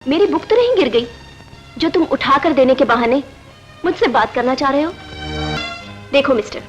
मेरी बुक तो नहीं गिर गई जो तुम उठा कर देने के बहाने मुझसे बात करना चाह रहे हो? देखो मिस्टर,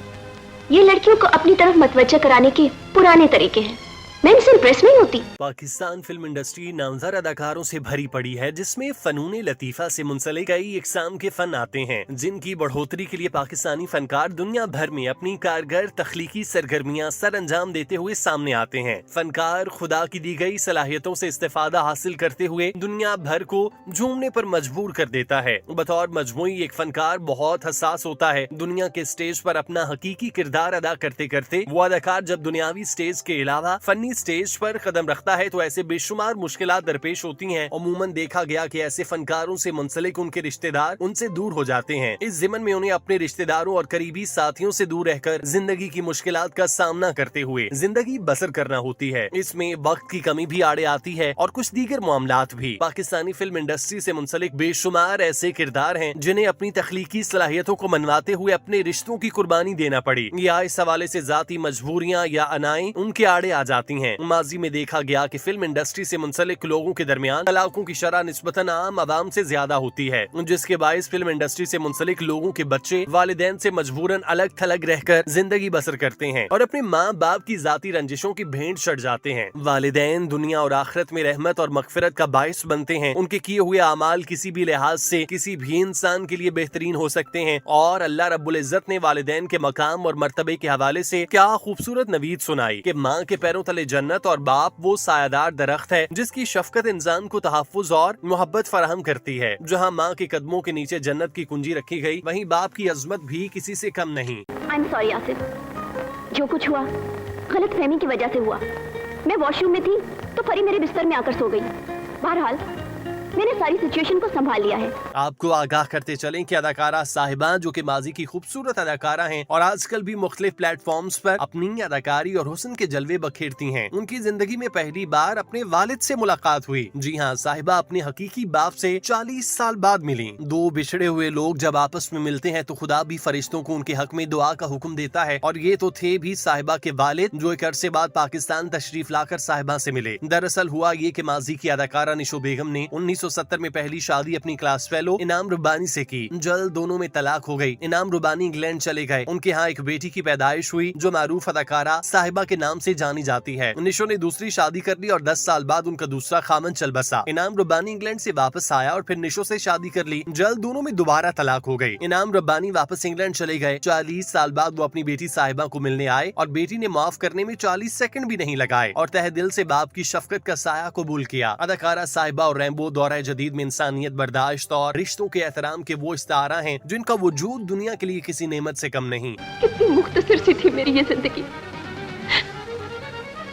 ये लड़कियों को अपनी तरफ मतवज्जा कराने के पुराने तरीके हैं। मैं इनसे इम्प्रेस नहीं होती। पाकिस्तान फिल्म इंडस्ट्री नामवर अदाकारों से भरी पड़ी है, जिसमें फनून लतीफा से मुंसलिक कई इकसाम के फन आते हैं, जिनकी बढ़ोतरी के लिए पाकिस्तानी फनकार दुनिया भर में अपनी कारगर तख्लीकी सरगर्मियां सर अंजाम देते हुए सामने आते हैं। फनकार खुदा की दी गई सलाहियतों से इस्तेफादा हासिल करते हुए दुनिया भर को झूमने पर मजबूर कर देता है। बतौर मजमूई एक फनकार बहुत हसास होता है। दुनिया के स्टेज पर अपना हकीकी किरदार अदा करते करते वो अदाकार जब दुनियावी स्टेज के अलावा फनी स्टेज पर कदम रखता है तो ऐसे बेशुमार मुश्किलात दरपेश होती हैं। अमूमन देखा गया कि ऐसे फनकारों से मुंसलिक उनके रिश्तेदार उनसे दूर हो जाते हैं। इस ज़िमन में उन्हें अपने रिश्तेदारों और करीबी साथियों से दूर रहकर जिंदगी की मुश्किलात का सामना करते हुए जिंदगी बसर करना होती है। इसमें वक्त की कमी भी आड़े आती है और कुछ दीगर मामलात भी। पाकिस्तानी फिल्म इंडस्ट्री से मुंसलिक बेशुमार ऐसे किरदार हैं जिन्हें अपनी तख्लीकी सलाहियतों को मनवाते हुए अपने रिश्तों की कुर्बानी देना पड़ी, या इस हवाले से जाती मजबूरियां या अनाएं उनके आड़े आ जाती हैं। माजी में देखा गया कि फिल्म इंडस्ट्री से मुंसलिक लोगों के दरमियान तलाकों की शरह निस्बतन आम आवाम से ज्यादा होती है, जिसके बायस फिल्म इंडस्ट्री से मुंसलिक लोगों के बच्चे वालिदैन से मजबूरन अलग थलग रहकर जिंदगी बसर करते हैं और अपने माँ बाप की जाती रंजिशों की भेंट चढ़ जाते हैं। वालिदैन दुनिया और आखिरत में रहमत और मगफिरत का बायस बनते हैं। उनके किए हुए अमाल किसी भी लिहाज से किसी भी इंसान के लिए बेहतरीन हो सकते हैं और अल्लाह रब्बुल इज्जत ने वालिदैन के मकाम और मर्तबे के हवाले से क्या खूबसूरत नवीद सुनाई कि माँ के पैरों तले जन्नत और बाप वो सायादार दरख्त है जिसकी शफकत इंसान को तहफ्फुज और मोहब्बत फराहम करती है। जहाँ माँ के कदमों के नीचे जन्नत की कुंजी रखी गई, वहीं बाप की अजमत भी किसी से कम नहीं। I'm sorry आसिफ, जो कुछ हुआ गलत फहमी की वजह से हुआ। मैं वॉशरूम में थी तो परी मेरे बिस्तर में आकर सो गई। बहरहाल मैंने सारी सिचुएशन को संभाल लिया है। आपको आगाह करते चलें कि अदाकारा साहिबा जो कि माजी की खूबसूरत अदाकारा हैं और आजकल भी मुख्तलिफ प्लेटफॉर्म्स पर अपनी अदाकारी और हुस्न के जलवे बखेरती हैं, उनकी जिंदगी में पहली बार अपने वालिद से मुलाकात हुई। जी हाँ, साहिबा अपने हकीकी बाप से 40 साल बाद मिली। दो बिछड़े हुए लोग जब आपस में मिलते हैं तो खुदा भी फरिश्तों को उनके हक में दुआ का हुक्म देता है, और ये तो थे भी साहिबा के वालिद जो एक अरसे बाद पाकिस्तान तशरीफ लाकर साहिबा से मिले। दरअसल हुआ ये कि माजी की अदाकारा निशो बेगम ने 1970 में पहली शादी अपनी क्लास फेलो इनाम रुबानी से की। जल्द दोनों में तलाक हो गई। इनाम रुबानी इंग्लैंड चले गए। उनके यहाँ एक बेटी की पैदाइश हुई जो मारूफ अदाकारा साहिबा के नाम से जानी जाती है। निशो ने दूसरी शादी कर ली और 10 साल बाद उनका दूसरा खामन चल बसा। इनाम रुबानी इंग्लैंड से वापस आया और फिर निशो से शादी कर ली। जल्द दोनों में दोबारा तलाक हो गई। इनाम रुबानी वापस इंग्लैंड चले गए। 40 साल बाद वो अपनी बेटी साहिबा को मिलने आए और बेटी ने माफ करने में 40 सेकंड भी नहीं लगाए और तहे दिल से बाप की शफकत का साया कबूल किया। अदाकारा साहिबा और रैम्बो दौरा जदीद में इंसानियत, बर्दाश्त और रिश्तों के एहतराम के वो इस्तारा हैं जिनका वजूद दुनिया के लिए किसी नेमत से कम नहीं। कितनी मुख्तसर सी थी मेरी ये जिंदगी,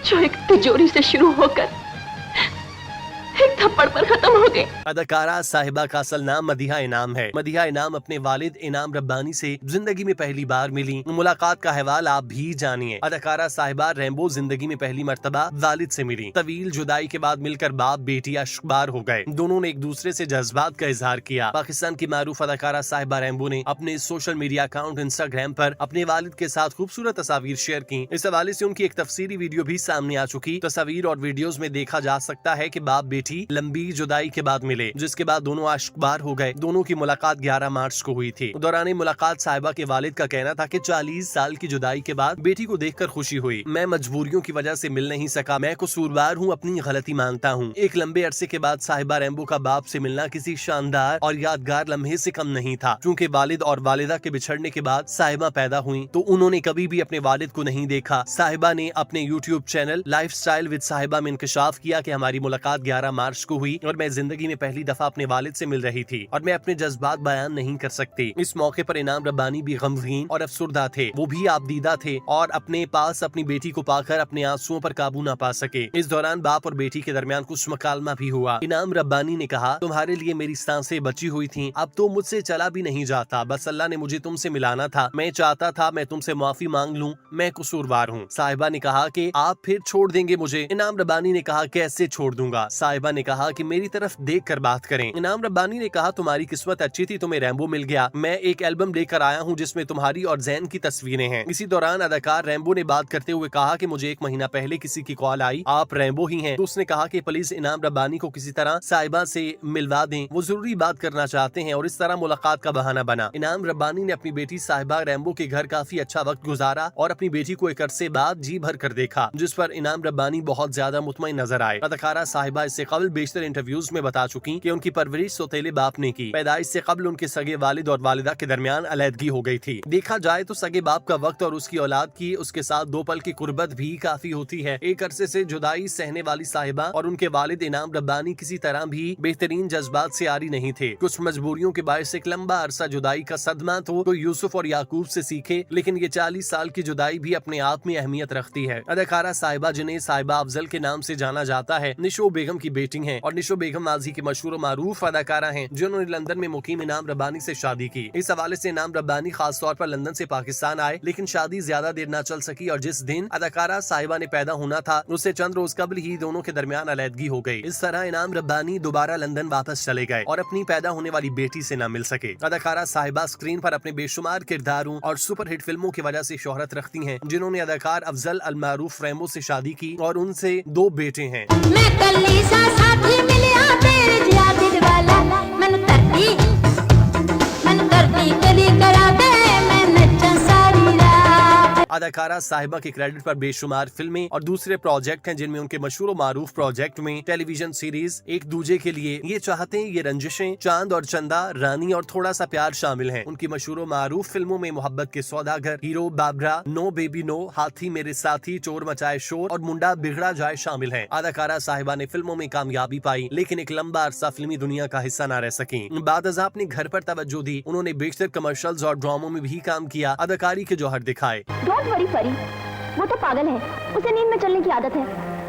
जो एक तिजोरी से शुरू होकर एक थप्पड़ पर खत्म हो गई। अदाकारा साहिबा का असल नाम मदीहा इनाम है। मदीहा इनाम अपने वालिद इनाम रब्बानी से जिंदगी में पहली बार मिली। मुलाकात का हवाल आप भी जानिए। अदाकारा साहिबा रैम्बो जिंदगी में पहली मर्तबा वालिद से मिली। तवील जुदाई के बाद मिलकर बाप बेटी अश्कबार हो गए। दोनों ने एक दूसरे से जज्बात का इजहार किया। पाकिस्तान की मारूफ अदाकारा साहिबा रैम्बो ने अपने सोशल मीडिया अकाउंट इंस्टाग्राम पर अपने वालिद के साथ खूबसूरत तस्वीर शेयर की। इस हवाले से उनकी एक तफसीरी वीडियो भी सामने आ चुकी। तस्वीर और वीडियोज में देखा जा सकता है कि बाप बेटी लंबी जुदाई के बाद मिले, जिसके बाद दोनों आशिकबार हो गए। दोनों की मुलाकात 11 मार्च को हुई थी। दौरान मुलाकात साहिबा के वालिद का कहना था कि 40 साल की जुदाई के बाद बेटी को देखकर खुशी हुई। मैं मजबूरियों की वजह से मिल नहीं सका, मैं कसूरवार हूँ, अपनी गलती मानता हूँ। एक लंबे अरसे के बाद साहिबा रैम्बो का बाप से मिलना किसी शानदार और यादगार लम्हे से कम नहीं था। चूँकि वालिद और वालिदा के बिछड़ने के बाद साहिबा पैदा हुई तो उन्होंने कभी भी अपने वालिद को नहीं देखा। साहिबा ने अपने यूट्यूब चैनल लाइफस्टाइल विद साहिबा में इंकशाफ किया कि हमारी मुलाकात 11 मार्च को हुई और मैं जिंदगी में पहली दफा अपने वालिद से मिल रही थी और मैं अपने जज्बात बयान नहीं कर सकती। इस मौके पर इनाम रब्बानी भी गमगीन और अफसुर्दा थे। वो भी आपदीदा थे और अपने पास अपनी बेटी को पाकर अपने आंसुओं पर काबू न पा सके। इस दौरान बाप और बेटी के दरमियान कुछ मकालमा भी हुआ। इनाम रब्बानी ने कहा, तुम्हारे लिए मेरी सांसें बची हुई थी, अब तो मुझसे चला भी नहीं जाता। बस अल्लाह ने मुझे तुमसे मिलाना था। मैं चाहता था मैं तुमसे माफी मांग लूं, मैं कसूरवार हूँ। साहिबा ने कहा कि आप फिर छोड़ देंगे मुझे। इनाम रब्बानी ने कहा, कैसे छोड़ दूंगा। साहिबा ने कहा कि मेरी तरफ देख कर बात करें। इनाम रब्बानी ने कहा, तुम्हारी किस्मत अच्छी थी, तुम्हें रैम्बो मिल गया। मैं एक एल्बम लेकर आया हूँ जिसमें तुम्हारी और जैन की तस्वीरें हैं। इसी दौरान अदाकार रैम्बो ने बात करते हुए कहा कि मुझे 1 महीना पहले किसी की कॉल आई, आप रैम्बो ही हैं। तो उसने कहा कि प्लीज इनाम रब्बानी को किसी तरह साहिबा से मिलवा दें, वो जरूरी बात करना चाहते हैं। और इस तरह मुलाकात का बहाना बना। इनाम रब्बानी ने अपनी बेटी साहिबा रैम्बो के घर काफी अच्छा वक्त गुजारा और अपनी बेटी को एक अरसे बाद जी भर कर देखा, जिस पर इनाम रब्बानी बहुत ज्यादा मुतमईन नजर आए। अदाकारा साहिबा इससे कबल बेशतर इंटरव्यूज में बता चुकी कि उनकी परवरिश सौतेले बाप ने की। पैदाइश से कबल उनके सगे वालिद और वालिदा के दरमियान अलहदगी हो गई थी। देखा जाए तो सगे बाप का वक्त और उसकी औलाद की उसके साथ 2 पल की कुर्बत भी काफी होती है। एक अरसे से जुदाई सहने वाली साहिबा और उनके वालिद इनाम रब्बानी किसी तरह भी बेहतरीन जज्बात से आरी नहीं थे। कुछ मजबूरियों के बायस एक लंबा अरसा जुदाई का सदमा तो यूसुफ और याकूब से सीखे, लेकिन ये 40 साल की जुदाई भी अपने आप में अहमियत रखती है। अदाकारा साहिबा, जिन्हें साहिबा अफजल के नाम से जाना जाता है, निशो बेगम की बेटी हैं और निशो बेगम माजी की मशहूर और मारूफ अदाकारा हैं, जिन्होंने लंदन में मुकीम इनाम रब्बानी से शादी की। इस हवाले से इनाम रब्बानी खास तौर पर लंदन से पाकिस्तान आए, लेकिन शादी ज्यादा देर न चल सकी और जिस दिन अदाकारा साहिबा ने पैदा होना था उससे चंद रोज कबल ही दोनों के दरमियान अलहदगी हो गई। इस तरह इनाम रब्बानी दोबारा लंदन वापस चले गए और अपनी पैदा होने वाली बेटी से न मिल सके। अदाकारा साहिबा स्क्रीन पर अपने बेशुमार किरदारों और सुपरहिट फिल्मों की वजह से शोहरत रखती हैं, जिन्होंने अदाकार अफजल अल मारूफ रैम्बो से शादी की और उनसे 2 बेटे हैं। अदाकारा साहिबा के क्रेडिट पर बेशुमार फिल्में और दूसरे प्रोजेक्ट हैं, जिनमें उनके मशहूर और मारूफ प्रोजेक्ट में टेलीविजन सीरीज एक दूजे के लिए, ये चाहते हैं, ये रंजिशें, चांद और चंदा, रानी और थोड़ा सा प्यार शामिल हैं। उनकी मशहूर और मारूफ फिल्मों में मोहब्बत के सौदागर, hero Babra, no baby no, हाथी मेरे साथी, चोर मचाए शोर और मुंडा बिगड़ा जाए शामिल हैं। अदाकारा साहिबा ने फिल्मों में कामयाबी पाई, लेकिन एक लंबा अरसा फिल्मी दुनिया का हिस्सा न रह सकी। बादअज़्ज़ा अपने घर पर तवज्जो दी। उन्होंने बेशतर कमर्शियल्स और ड्रामों में भी काम किया, अदाकारी के जौहर दिखाए। डोंट वरी परी, वो तो पागल है, उसे नींद में चलने की आदत है।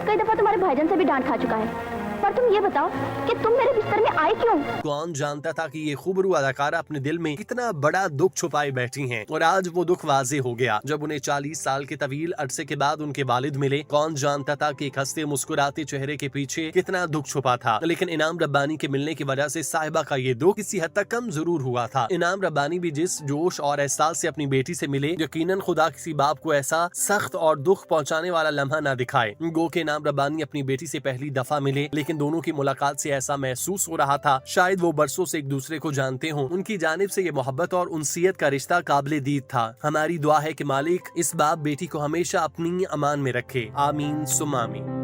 कई दफा तुम्हारे भाईजान से भी डांट खा चुका है। पर तुम ये बताओ कि तुम मेरे बिस्तर में आए क्यों? कौन जानता था कि ये खूबरू अदाकारा अपने दिल में कितना बड़ा दुख छुपाए बैठी हैं, और आज वो दुख वाजे हो गया जब उन्हें 40 साल के तवील अरसे के बाद उनके वालिद मिले। कौन जानता था कि एक हंसते मुस्कुराते चेहरे के पीछे कितना दुख छुपा था। लेकिन इनाम रब्बानी के मिलने की वजह से साहिबा का ये दुख किसी हद तक कम जरूर हुआ था। इनाम रब्बानी भी जिस जोश और एहसास से अपनी बेटी से मिले, यकीनन खुदा किसी बाप को ऐसा सख्त और दुख पहुँचाने वाला लम्हा न दिखाए। गो के इनाम रब्बानी अपनी बेटी से पहली दफा मिले, लेकिन दोनों की मुलाकात से ऐसा महसूस हो रहा था शायद वो बरसों से एक दूसरे को जानते हों। उनकी जानिब से ये मोहब्बत और उनसियत का रिश्ता काबिल दीद था। हमारी दुआ है कि मालिक इस बाप बेटी को हमेशा अपनी अमान में रखे। आमीन सुम्मा आमीन।